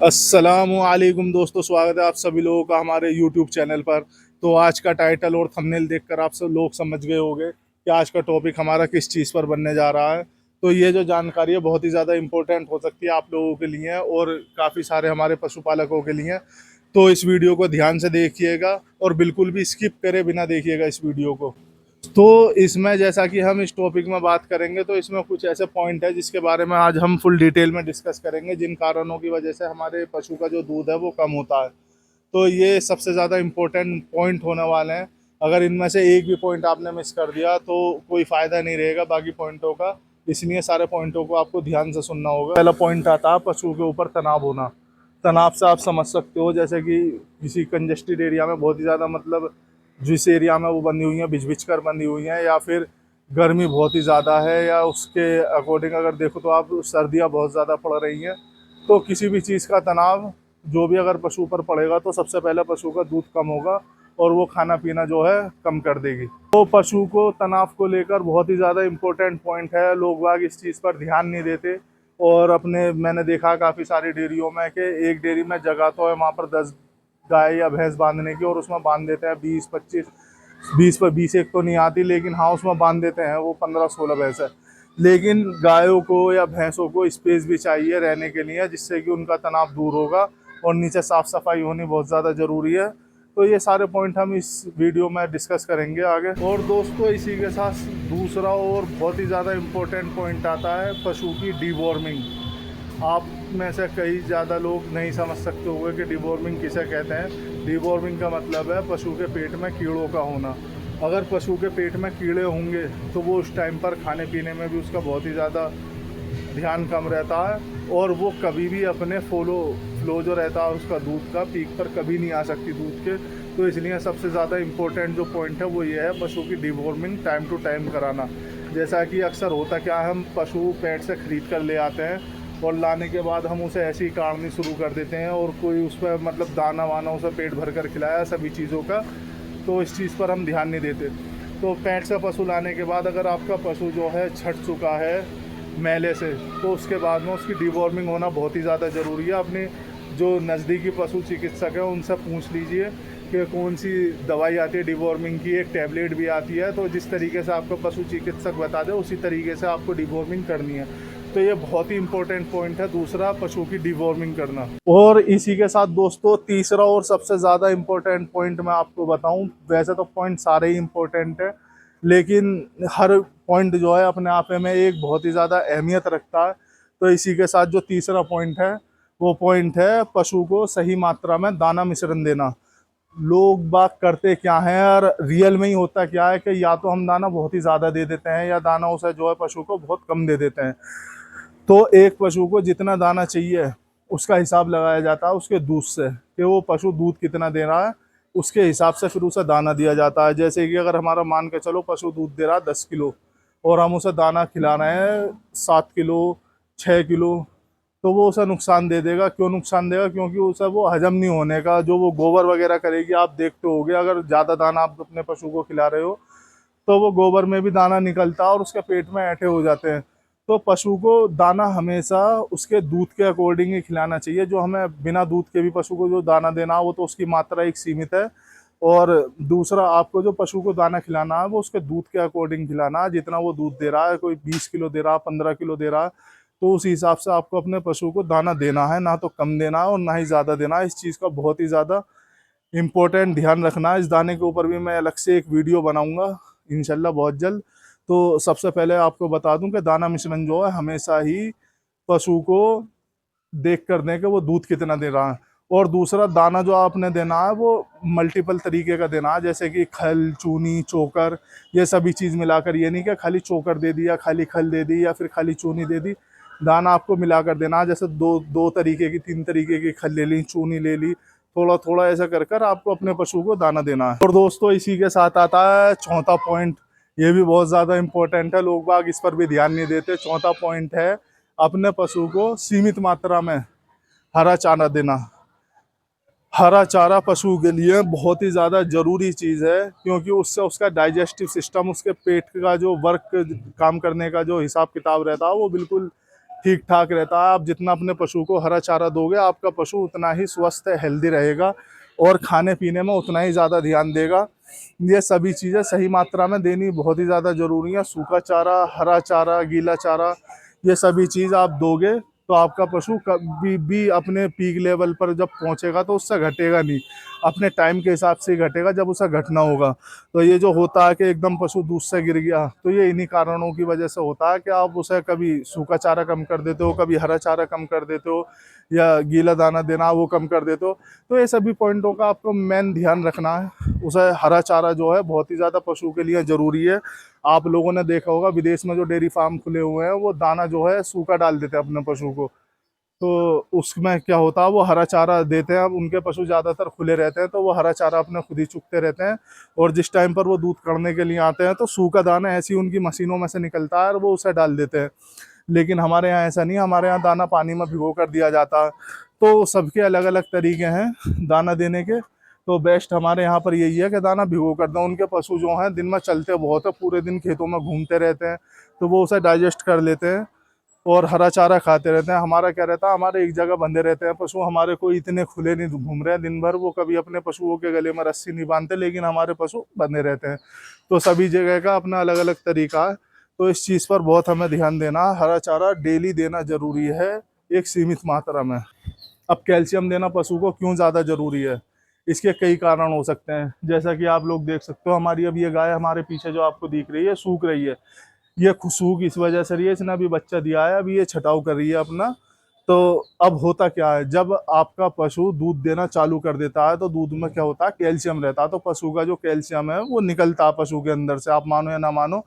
अस्सलामुअलैकुम दोस्तों, स्वागत है आप सभी लोगों का हमारे यूट्यूब चैनल पर। तो आज का टाइटल और थंबनेल देखकर आप सब लोग समझ गए होंगे कि आज का टॉपिक हमारा किस चीज़ पर बनने जा रहा है। तो ये जो जानकारी है बहुत ही ज़्यादा इम्पोर्टेंट हो सकती है आप लोगों के लिए और काफ़ी सारे हमारे पशुपालकों के लिए। तो इस वीडियो को ध्यान से देखिएगा और बिल्कुल भी स्किप करे बिना देखिएगा इस वीडियो को। तो इसमें जैसा कि हम इस टॉपिक में बात करेंगे तो इसमें कुछ ऐसे पॉइंट है जिसके बारे में आज हम फुल डिटेल में डिस्कस करेंगे, जिन कारणों की वजह से हमारे पशु का जो दूध है वो कम होता है। तो ये सबसे ज़्यादा इम्पोर्टेंट पॉइंट होने वाले हैं। अगर इनमें से एक भी पॉइंट आपने मिस कर दिया तो कोई फ़ायदा नहीं रहेगा बाकी पॉइंटों का। इसलिए सारे पॉइंटों को आपको ध्यान से सुनना होगा। पहला पॉइंट आता है पशु के ऊपर तनाव होना। तनाव से आप समझ सकते हो जैसे कि किसी कंजेस्टेड एरिया में बहुत ही ज़्यादा मतलब जिस एरिया में वो बंधी हुई हैं भिज कर बंधी हुई हैं, या फिर गर्मी बहुत ही ज़्यादा है, या उसके अकॉर्डिंग अगर देखो तो आप सर्दियाँ बहुत ज़्यादा पड़ रही हैं। तो किसी भी चीज़ का तनाव जो भी अगर पशु पर पड़ेगा तो सबसे पहले पशु का दूध कम होगा और वो खाना पीना जो है कम कर देगी। तो पशु को तनाव को लेकर बहुत ही ज़्यादा इम्पोर्टेंट पॉइंट है। लोग बाग इस चीज़ पर ध्यान नहीं देते और अपने मैंने देखा काफ़ी सारी डेयरियों में कि एक डेयरी में जगह तो है वहाँ पर 10 गाय या भैंस बांधने की, और उसमें बांध देते हैं 20-25, 20 पर 20 एक तो नहीं आती, लेकिन हाँ उसमें बांध देते हैं वो 15-16 भैंस है। लेकिन गायों को या भैंसों को स्पेस भी चाहिए रहने के लिए, जिससे कि उनका तनाव दूर होगा, और नीचे साफ़ सफाई होनी बहुत ज़्यादा ज़रूरी है। तो ये सारे पॉइंट हम इस वीडियो में डिस्कस करेंगे आगे। और दोस्तों इसी के साथ दूसरा और बहुत ही ज़्यादा इम्पोर्टेंट पॉइंट आता है पशु की डिवॉर्मिंग। आप में से कई ज़्यादा लोग नहीं समझ सकते होंगे कि डिवॉर्मिंग किसे कहते हैं। डिवॉर्मिंग का मतलब है पशु के पेट में कीड़ों का होना। अगर पशु के पेट में कीड़े होंगे तो वो उस टाइम पर खाने पीने में भी उसका बहुत ही ज़्यादा ध्यान कम रहता है, और वो कभी भी अपने फ्लो जो रहता है उसका दूध का पीक पर कभी नहीं आ सकती दूध के। तो इसलिए सबसे ज़्यादा इम्पोर्टेंट जो पॉइंट है वो ये है पशु की डिवॉर्मिंग टाइम टू टाइम कराना। जैसा कि अक्सर होता क्या है, हम पशु पेट से ख़रीद कर ले आते हैं और लाने के बाद हम उसे ऐसे ही काटनी शुरू कर देते हैं, और कोई उस पर मतलब दाना वाना उसे पेट भर कर खिलाया सभी चीज़ों का, तो इस चीज़ पर हम ध्यान नहीं देते। तो पेट से पशु लाने के बाद अगर आपका पशु जो है छट चुका है मेले से, तो उसके बाद में उसकी डिवॉर्मिंग होना बहुत ही ज़्यादा ज़रूरी है। अपने जो नज़दीकी पशु चिकित्सक है उनसे पूछ लीजिए कि कौन सी दवाई आती है डिवॉर्मिंग की। एक टैबलेट भी आती है, तो जिस तरीके से आपका पशु चिकित्सक बता दे उसी तरीके से आपको डिवॉर्मिंग करनी है। तो ये बहुत ही इंपॉर्टेंट पॉइंट है दूसरा, पशु की डिवॉर्मिंग करना। और इसी के साथ दोस्तों तीसरा और सबसे ज़्यादा इम्पोर्टेंट पॉइंट मैं आपको बताऊं, वैसे तो पॉइंट सारे ही इम्पोर्टेंट है, लेकिन हर पॉइंट जो है अपने आप में एक बहुत ही ज़्यादा अहमियत रखता है। तो इसी के साथ जो तीसरा पॉइंट है वो पॉइंट है पशु को सही मात्रा में दाना मिश्रण देना। लोग बात करते क्या है और रियल में ही होता क्या है कि या तो हम दाना बहुत ही ज़्यादा दे देते हैं या दाना उसे जो है पशु को बहुत कम दे देते हैं। तो एक पशु को जितना दाना चाहिए उसका हिसाब लगाया जाता है उसके दूध से, कि वो पशु दूध कितना दे रहा है, उसके हिसाब से फिर उसे दाना दिया जाता है। जैसे कि अगर हमारा मान के चलो पशु दूध दे रहा है 10 किलो और हम उसे दाना खिला रहे हैं 7 किलो 6 किलो, तो वो उसे नुकसान दे देगा। क्यों नुकसान देगा? क्योंकि उसे वो हजम नहीं होने का, जो वो गोबर वगैरह करेगी आप देखते होगे, अगर ज़्यादा दाना आप अपने पशु को खिला रहे हो तो वो गोबर में भी दाना निकलता है और उसके पेट में ऐंठे हो जाते हैं। तो पशु को दाना हमेशा उसके दूध के अकॉर्डिंग ही खिलाना चाहिए। जो हमें बिना दूध के भी पशु को जो दाना देना है वो तो उसकी मात्रा एक सीमित है, और दूसरा आपको जो पशु को दाना खिलाना है वो उसके दूध के अकॉर्डिंग खिलाना है। जितना वो दूध दे रहा है, कोई 20 किलो दे रहा है 15 किलो दे रहा है, तो उस हिसाब से आपको अपने पशु को दाना देना है, ना तो कम देना है और ना ही ज़्यादा देना है। इस चीज़ का बहुत ही ज़्यादा इम्पोर्टेंट ध्यान रखना है। इस दाने के ऊपर भी मैं अलग से एक वीडियो बनाऊंगा इंशाल्लाह बहुत जल्द। तो सबसे पहले आपको बता दूं कि दाना मिश्रण जो है हमेशा ही पशु को देख कर दें कि वो दूध कितना दे रहा है। और दूसरा दाना जो आपने देना है वो मल्टीपल तरीके का देना है, जैसे कि खल, चूनी, चोकर, ये सभी चीज़ मिलाकर। ये नहीं कि खाली चोकर दे दिया, खाली खल दे दी या फिर खाली चूनी दे दी। दाना आपको मिलाकर देना है, जैसे दो दो तरीके की 3 तरीके की खल ले ली, चूनी ले ली, थोड़ा थोड़ा ऐसा कर कर आपको अपने पशु को दाना देना है। और दोस्तों इसी के साथ आता है चौथा पॉइंट, ये भी बहुत ज़्यादा इम्पोर्टेंट है, लोग बाग इस पर भी ध्यान नहीं देते। चौथा पॉइंट है अपने पशु को सीमित मात्रा में हरा चारा देना। हरा चारा पशु के लिए बहुत ही ज़्यादा ज़रूरी चीज़ है, क्योंकि उससे उसका डाइजेस्टिव सिस्टम, उसके पेट का जो वर्क काम करने का जो हिसाब किताब रहता है वो बिल्कुल ठीक ठाक रहता है। आप जितना अपने पशु को हरा चारा दोगे, आपका पशु उतना ही स्वस्थ हेल्दी रहेगा और खाने पीने में उतना ही ज़्यादा ध्यान देगा। ये सभी चीज़ें सही मात्रा में देनी बहुत ही ज़्यादा ज़रूरी है। सूखा चारा, हरा चारा, गीला चारा, ये सभी चीज़ आप दोगे तो आपका पशु कभी भी अपने पीक लेवल पर जब पहुंचेगा तो उससे घटेगा नहीं, अपने टाइम के हिसाब से ही घटेगा जब उसे घटना होगा। तो ये जो होता है कि एकदम पशु दूध से गिर गया, तो ये इन्हीं कारणों की वजह से होता है कि आप उसे कभी सूखा चारा कम कर देते हो, कभी हरा चारा कम कर देते हो, या गीला दाना देना वो कम कर देते हो। तो ये सभी पॉइंटों का आपको मेन ध्यान रखना है। उसे हरा चारा जो है बहुत ही ज़्यादा पशु के लिए ज़रूरी है। आप लोगों ने देखा होगा विदेश में जो डेयरी फार्म खुले हुए हैं, वो दाना जो है सूखा डाल देते हैं अपने पशु को। तो उसमें क्या होता है, वो हरा चारा देते हैं। अब उनके पशु ज़्यादातर खुले रहते हैं तो वो हरा चारा अपने खुद ही चुगते रहते हैं, और जिस टाइम पर वो दूध करने के लिए आते हैं तो सूखा दाना ऐसी उनकी मशीनों में से निकलता है और वो उसे डाल देते हैं। लेकिन हमारे यहाँ ऐसा नहीं है, हमारे यहाँ दाना पानी में भिगो कर दिया जाता है। तो सबके अलग अलग तरीके हैं दाना देने के। तो बेस्ट हमारे यहाँ पर यही है कि दाना भिगो कर दो। उनके पशु जो हैं दिन में चलते बहुत है, पूरे दिन खेतों में घूमते रहते हैं, तो वो उसे डाइजेस्ट कर लेते हैं और हरा चारा खाते रहते हैं। हमारा क्या रहता है, हमारे एक जगह बंधे रहते हैं पशु, हमारे कोई इतने खुले नहीं घूम रहे हैं दिन भर, वो कभी अपने पशुओं के गले में रस्सी नहीं बांधते, लेकिन हमारे पशु बंधे रहते हैं। तो सभी जगह का अपना अलग अलग तरीका है, तो इस चीज़ पर बहुत हमें ध्यान देना। हरा चारा डेली देना जरूरी है, एक सीमित मात्रा में। अब कैल्शियम देना पशु को क्यों ज़्यादा जरूरी है, इसके कई कारण हो सकते हैं। जैसा कि आप लोग देख सकते हो, हमारी अब ये गाय हमारे पीछे जो आपको दिख रही है सूख रही है। ये सूख इस वजह से रही है, इसने अभी बच्चा दिया है, अभी ये छटाव कर रही है अपना। तो अब होता क्या है, जब आपका पशु दूध देना चालू कर देता है तो दूध में क्या होता है, कैल्शियम रहता है। तो पशु का जो कैल्शियम है वो निकलता है पशु के अंदर से, आप मानो या ना मानो।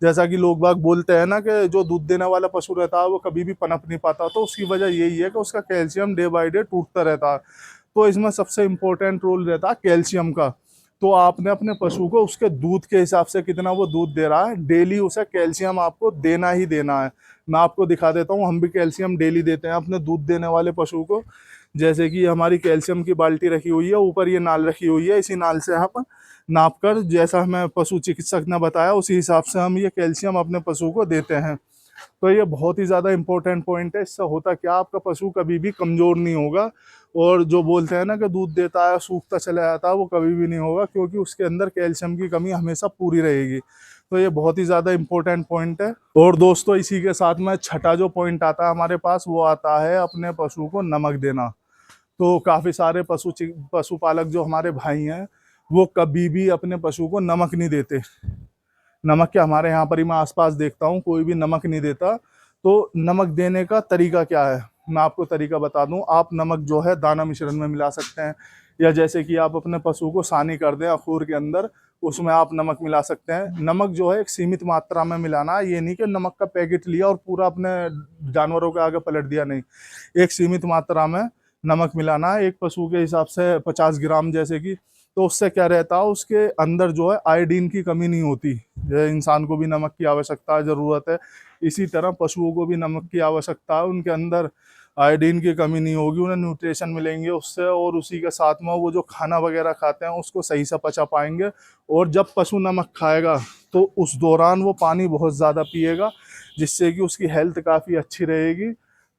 जैसा कि लोग बाग बोलते हैं ना कि जो दूध देने वाला पशु रहता है वो कभी भी पनप नहीं पाता, तो उसकी वजह यही है कि उसका कैल्शियम डे बाय डे टूटता रहता है। तो इसमें सबसे इम्पोर्टेंट रोल रहता है कैल्शियम का। तो आपने अपने पशु को उसके दूध के हिसाब से, कितना वो दूध दे रहा है, डेली उसे कैल्शियम आपको देना ही देना है। मैं आपको दिखा देता हूँ, हम भी कैल्शियम डेली देते हैं अपने दूध देने वाले पशु को। जैसे कि हमारी कैल्शियम की बाल्टी रखी हुई है, ऊपर ये नाल रखी हुई है, इसी नाल से हम नाप कर, जैसा हमें पशु चिकित्सक ने बताया उसी हिसाब से हम ये कैल्शियम अपने पशु को देते हैं। तो ये बहुत ही ज़्यादा इंपॉर्टेंट पॉइंट है। इससे होता क्या, आपका पशु कभी भी कमज़ोर नहीं होगा, और जो बोलते हैं ना कि दूध देता है सूखता चला जाता है, वो कभी भी नहीं होगा, क्योंकि उसके अंदर कैल्शियम की कमी हमेशा पूरी रहेगी। तो ये बहुत ही ज़्यादा इंपॉर्टेंट पॉइंट है। और दोस्तों, इसी के साथ में छठा जो पॉइंट आता है हमारे पास, वो आता है अपने पशु को नमक देना। तो काफ़ी सारे पशुपालक जो हमारे भाई हैं, वो कभी भी अपने पशु को नमक नहीं देते। नमक क्या, हमारे यहाँ पर ही मैं आसपास देखता हूँ कोई भी नमक नहीं देता। तो नमक देने का तरीका क्या है, मैं आपको तरीका बता दूं। आप नमक जो है दाना मिश्रण में मिला सकते हैं, या जैसे कि आप अपने पशु को सानी कर दें अखूर के अंदर, उसमें आप नमक मिला सकते हैं। नमक जो है एक सीमित मात्रा में मिलाना है, ये नहीं कि नमक का पैकेट लिया और पूरा अपने जानवरों के आगे पलट दिया, नहीं। एक सीमित मात्रा में नमक मिलाना है, एक पशु के हिसाब से 50 ग्राम जैसे कि। तो उससे क्या रहता है, उसके अंदर जो है आयोडीन की कमी नहीं होती। जैसे इंसान को भी नमक की आवश्यकता ज़रूरत है, इसी तरह पशुओं को भी नमक की आवश्यकता है। उनके अंदर आयोडीन की कमी नहीं होगी, उन्हें न्यूट्रिशन मिलेंगे उससे, और उसी के साथ में वो जो खाना वगैरह खाते हैं उसको सही से पचा पाएंगे। और जब पशु नमक खाएगा तो उस दौरान वो पानी बहुत ज़्यादा पिएगा, जिससे कि उसकी हेल्थ काफ़ी अच्छी रहेगी।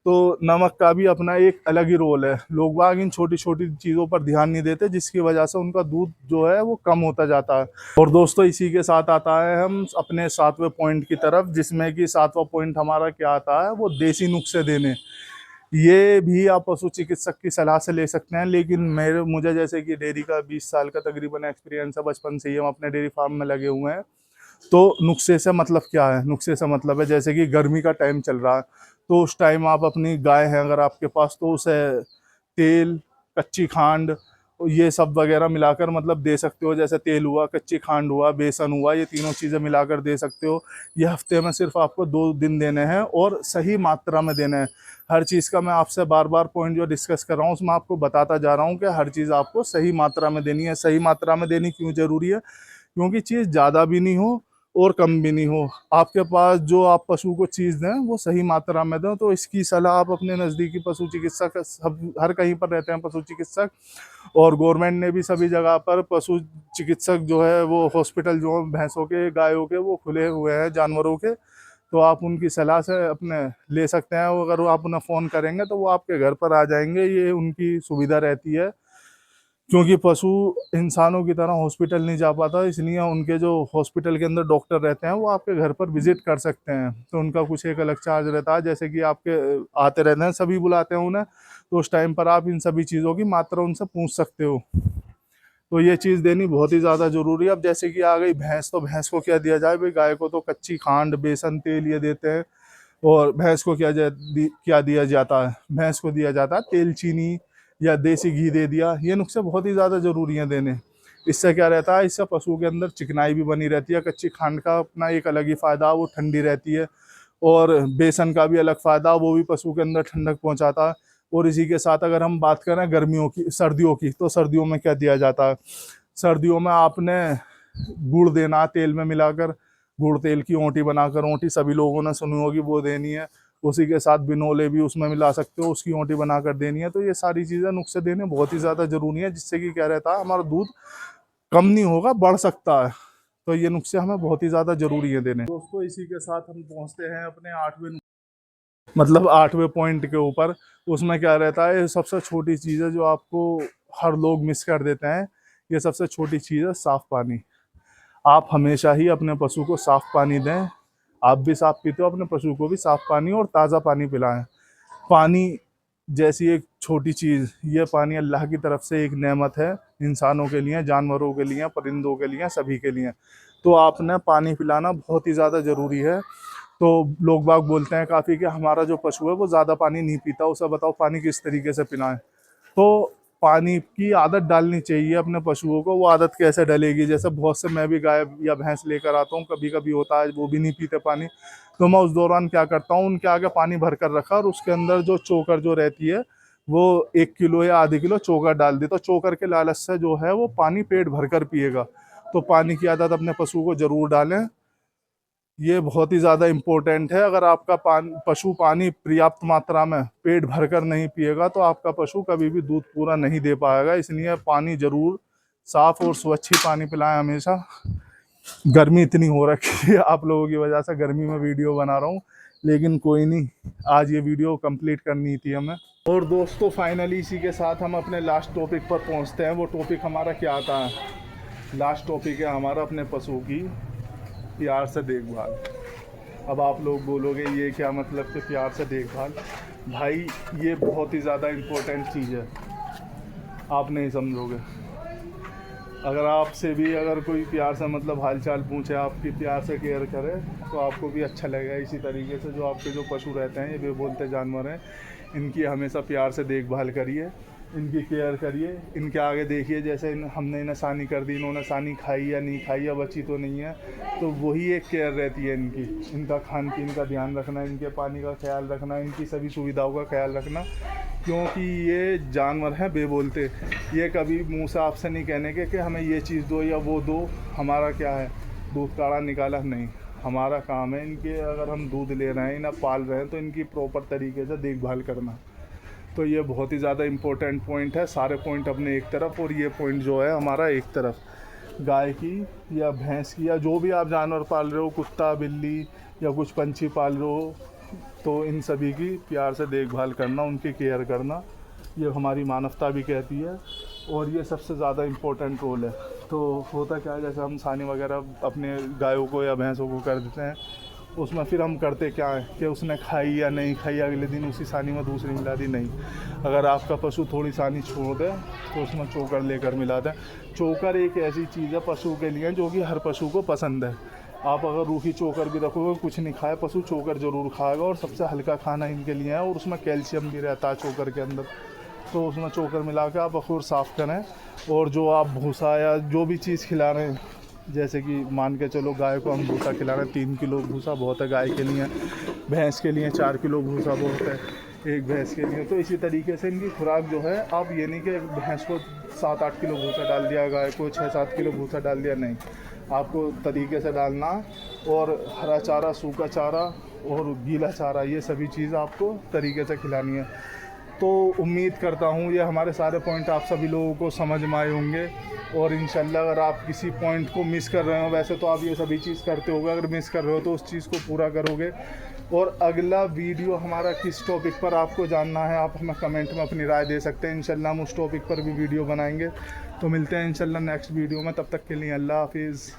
तो नमक का भी अपना एक अलग ही रोल है। लोग बाग इन छोटी छोटी चीज़ों पर ध्यान नहीं देते, जिसकी वजह से उनका दूध जो है वो कम होता जाता है। और दोस्तों, इसी के साथ आता है हम अपने 7वें पॉइंट की तरफ, जिसमें कि 7वां पॉइंट हमारा क्या आता है, वो देसी नुस्खे देने। ये भी आप पशु चिकित्सक की सलाह से ले सकते हैं, लेकिन मुझे जैसे कि डेयरी का 20 साल का तकरीबन एक्सपीरियंस है, बचपन से ही हम अपने डेयरी फार्म में लगे हुए हैं। तो नुस्खे से मतलब क्या है, नुस्खे से मतलब है जैसे कि गर्मी का टाइम चल रहा है, तो उस टाइम आप अपनी गाय है अगर आपके पास, तो उसे तेल, कच्ची खांड, ये सब वगैरह मिलाकर मतलब दे सकते हो। जैसे तेल हुआ, कच्ची खांड हुआ, बेसन हुआ, ये तीनों चीज़ें मिलाकर दे सकते हो। ये हफ्ते में सिर्फ आपको 2 दिन देने हैं, और सही मात्रा में देने हैं। हर चीज़ का मैं आपसे बार बार पॉइंट जो डिस्कस कर रहा हूँ उसमें आपको बताता जा रहा हूँ कि हर चीज़ आपको सही मात्रा में देनी है। सही मात्रा में देनी क्यों ज़रूरी है, क्योंकि चीज़ ज़्यादा भी नहीं हो और कम भी नहीं हो। आपके पास जो आप पशु को चीज़ दें वो सही मात्रा में दें। तो इसकी सलाह आप अपने नज़दीकी पशु चिकित्सक, सब हर कहीं पर रहते हैं पशु चिकित्सक, और गवर्नमेंट ने भी सभी जगह पर पशु चिकित्सक जो है वो हॉस्पिटल जो भैंसों के, गायों के, वो खुले हुए हैं जानवरों के। तो आप उनकी सलाह से अपने ले सकते हैं। अगर आप उन्हें फ़ोन करेंगे तो वो आपके घर पर आ जाएंगे, ये उनकी सुविधा रहती है। क्योंकि पशु इंसानों की तरह हॉस्पिटल नहीं जा पाता, इसलिए उनके जो हॉस्पिटल के अंदर डॉक्टर रहते हैं वो आपके घर पर विजिट कर सकते हैं। तो उनका कुछ एक अलग चार्ज रहता है, जैसे कि आपके आते रहते हैं, सभी बुलाते हैं उन्हें, तो उस टाइम पर आप इन सभी चीज़ों की मात्रा उनसे पूछ सकते हो। तो ये चीज़ देनी बहुत ही ज़्यादा ज़रूरी है। अब जैसे कि आ गई भैंस, तो भैंस को क्या दिया जाए भाई? गाय को तो कच्ची खांड, बेसन, तेल ये देते हैं। और भैंस को क्या दिया जाता है? भैंस को दिया जाता है तेल, चीनी या देसी घी दे दिया। ये नुस्खे बहुत ही ज़्यादा ज़रूरी हैं देने। इससे क्या रहता है, इससे पशु के अंदर चिकनाई भी बनी रहती है। कच्ची खांड का अपना एक अलग ही फ़ायदा, वो ठंडी रहती है। और बेसन का भी अलग फ़ायदा, वो भी पशु के अंदर ठंडक पहुंचाता है। और इसी के साथ अगर हम बात करें गर्मियों की, सर्दियों की, तो सर्दियों में क्या दिया जाता है? सर्दियों में आपने गुड़ देना तेल में मिलाकर, गुड़ तेल की ओंटी बनाकर, ओंटी सभी लोगों ने सुनी होगी, वो देनी है। उसी के साथ बिनोले भी उसमें मिला सकते हो, उसकी ओंटी बनाकर देनी है। तो ये सारी चीज़ें नुस्खे देने बहुत ही ज़्यादा ज़रूरी है, जिससे कि क्या रहता है, हमारा दूध कम नहीं होगा, बढ़ सकता है। तो ये नुस्खे हमें बहुत ही ज़्यादा ज़रूरी है देने। दोस्तों, इसी के साथ हम पहुँचते हैं अपने 8वें पॉइंट के ऊपर। उसमें क्या रहता है, सबसे छोटी चीज़ है जो आपको हर लोग मिस कर देते हैं। ये सबसे छोटी चीज़ है, साफ़ पानी। आप हमेशा ही अपने पशु को साफ़ पानी दें। आप भी साफ़ पीते हो, अपने पशु को भी साफ़ पानी और ताज़ा पानी पिलाएं। पानी जैसी एक छोटी चीज़, ये पानी अल्लाह की तरफ से एक नेमत है, इंसानों के लिए, जानवरों के लिए, परिंदों के लिए, सभी के लिए। तो आपने पानी पिलाना बहुत ही ज़्यादा ज़रूरी है। तो लोग बाग बोलते हैं काफ़ी कि हमारा जो पशु है वो ज़्यादा पानी नहीं पीता, उसे बताओ पानी किस तरीके से पिलाएं। तो पानी की आदत डालनी चाहिए अपने पशुओं को। वो आदत कैसे डलेगी? जैसे बहुत से, मैं भी गाय या भैंस लेकर आता हूँ, कभी कभी होता है वो भी नहीं पीते पानी, तो मैं उस दौरान क्या करता हूँ, उनके आगे पानी भर कर रखा और उसके अंदर जो चोकर जो रहती है वो 1 किलो या आधे किलो चोकर डाल दी। तो चोकर के लालच से जो है वो पानी पेट भर कर पिएगा। तो पानी की आदत अपने पशु को ज़रूर डालें, ये बहुत ही ज़्यादा इम्पोर्टेंट है। अगर आपका पशु पानी पर्याप्त मात्रा में पेट भरकर नहीं पिएगा तो आपका पशु कभी भी दूध पूरा नहीं दे पाएगा। इसलिए पानी ज़रूर साफ़ और स्वच्छ ही पानी पिलाएं हमेशा। गर्मी इतनी हो रखी है, आप लोगों की वजह से गर्मी में वीडियो बना रहा हूँ, लेकिन कोई नहीं, आज ये वीडियो कंप्लीट करनी थी हमें। और दोस्तों, फाइनली इसी के साथ हम अपने लास्ट टॉपिक पर पहुँचते हैं। वो टॉपिक हमारा क्या आता है? लास्ट टॉपिक है हमारा अपने पशु की प्यार से देखभाल। अब आप लोग बोलोगे ये क्या मतलब कि प्यार से देखभाल? भाई, ये बहुत ही ज़्यादा इम्पोर्टेंट चीज़ है, आप नहीं समझोगे। अगर आपसे भी अगर कोई प्यार से मतलब हालचाल पूछे, आपकी प्यार से केयर करे, तो आपको भी अच्छा लगेगा। इसी तरीके से जो आपके जो पशु रहते हैं, ये बेबोलते जानवर हैं, इनकी हमेशा प्यार से देखभाल करिए, इनकी केयर करिए। इनके आगे देखिए, जैसे हमने इन्हें सानी कर दी, इन्होंने सानी खाई या नहीं खाई या बची तो नहीं है, तो वही एक केयर रहती है इनकी। इनका खान पीन का ध्यान रखना, इनके पानी का ख्याल रखना, इनकी सभी सुविधाओं का ख्याल रखना। क्योंकि ये जानवर हैं बेबोलते, ये कभी मुंह से आपसे नहीं कहने के कि हमें ये चीज़ दो या वो दो। हमारा क्या है, दूध काढ़ा निकाला नहीं, हमारा काम है इनके, अगर हम दूध ले रहे हैं, इन्हें पाल रहे हैं, तो इनकी प्रॉपर तरीके से देखभाल करना। तो ये बहुत ही ज़्यादा इम्पोर्टेंट पॉइंट है। सारे पॉइंट अपने एक तरफ और ये पॉइंट जो है हमारा एक तरफ। गाय की या भैंस की या जो भी आप जानवर पाल रहे हो, कुत्ता, बिल्ली या कुछ पंछी पाल रहे हो, तो इन सभी की प्यार से देखभाल करना, उनकी केयर करना, ये हमारी मानवता भी कहती है। और ये सबसे ज़्यादा इम्पोर्टेंट रोल है। तो होता क्या है, जैसे हम सानी वगैरह अपने गायों को या भैंसों को कर देते हैं, उसमें फिर हम करते क्या है कि उसने खाई या नहीं खाई, अगले दिन उसी सानी में दूसरी मिला दी। नहीं, अगर आपका पशु थोड़ी सानी छोड़ दे तो उसमें चोकर लेकर मिला दें। चोकर एक ऐसी चीज़ है पशु के लिए जो कि हर पशु को पसंद है। आप अगर रूखी चोकर भी रखोगे, कुछ नहीं खाए, पशु चोकर ज़रूर खाएगा। और सबसे हल्का खाना इनके लिए है, और उसमें कैल्शियम भी रहता है चोकर के अंदर। तो उसमें चोकर मिला के आप अखूर साफ़ करें। और जो आप भूसा या जो भी चीज़ खिला रहे हैं, जैसे कि मान के चलो गाय को हम भूसा खिला रहे हैं, 3 किलो भूसा बहुत है गाय के लिए, भैंस के लिए 4 किलो भूसा बहुत है एक भैंस के लिए। तो इसी तरीके से इनकी खुराक जो है, आप ये नहीं कि भैंस को 7-8 किलो भूसा डाल दिया, गाय को 6-7 किलो भूसा डाल दिया, नहीं, आपको तरीके से डालना। और हरा चारा, सूखा चारा और गीला चारा, ये सभी चीज़ आपको तरीके से खिलानी है। तो उम्मीद करता हूँ ये हमारे सारे पॉइंट आप सभी लोगों को समझ में आए होंगे। और इंशाल्लाह अगर आप किसी पॉइंट को मिस कर रहे हो, वैसे तो आप ये सभी चीज़ करते होगे, अगर मिस कर रहे हो तो उस चीज़ को पूरा करोगे। और अगला वीडियो हमारा किस टॉपिक पर आपको जानना है, आप हमें कमेंट में अपनी राय दे सकते हैं। इंशाल्लाह हम उस टॉपिक पर भी वीडियो बनाएंगे। तो मिलते हैं इंशाल्लाह नेक्स्ट वीडियो में, तब तक के लिए अल्लाह हाफिज़।